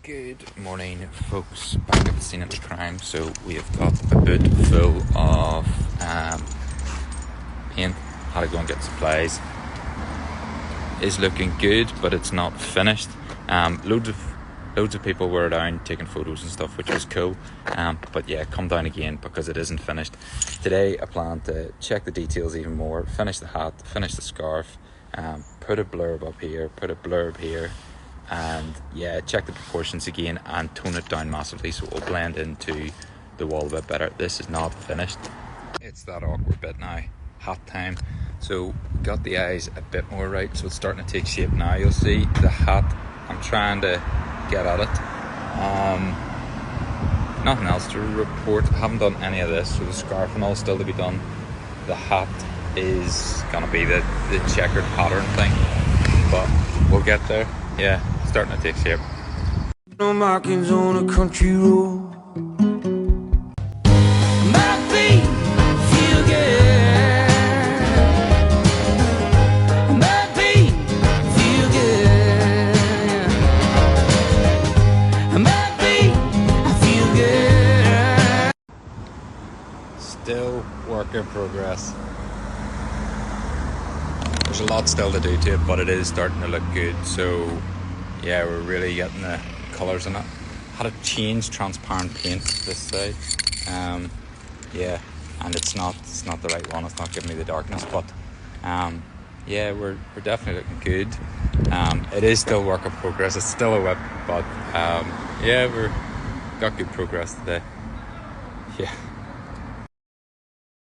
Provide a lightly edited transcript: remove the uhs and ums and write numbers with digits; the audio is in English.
Good morning, folks. Back at the scene of the crime. So we have got a boot full of paint. Had to go and get supplies. Is looking good, but it's not finished. Loads of people were down taking photos and stuff, which was cool. But yeah, come down again because it isn't finished. Today I plan to check the details even more, finish the hat, finish the scarf, put a blurb up here, put a blurb here, and yeah, check the proportions again and tone it down massively so it will blend into the wall a bit better. This is not finished. It's that awkward bit now, hat time. So got the eyes a bit more right, so it's starting to take shape now. You'll see the hat, I'm trying to get at it. Nothing else to report. I haven't done any of this, so the scarf and all still to be done. The hat is gonna be the checkered pattern thing, but we'll get there. Yeah, starting to take shape. No markings on a country road. Still work in progress. There's a lot still to do to it, but it is starting to look good. So yeah, we're really getting the colours in it. Had to change transparent paint this side. Yeah, and it's not the right one. It's not giving me the darkness, but yeah, we're definitely looking good. It is still work in progress. It's still a whip, but yeah, we've got good progress today. Yeah.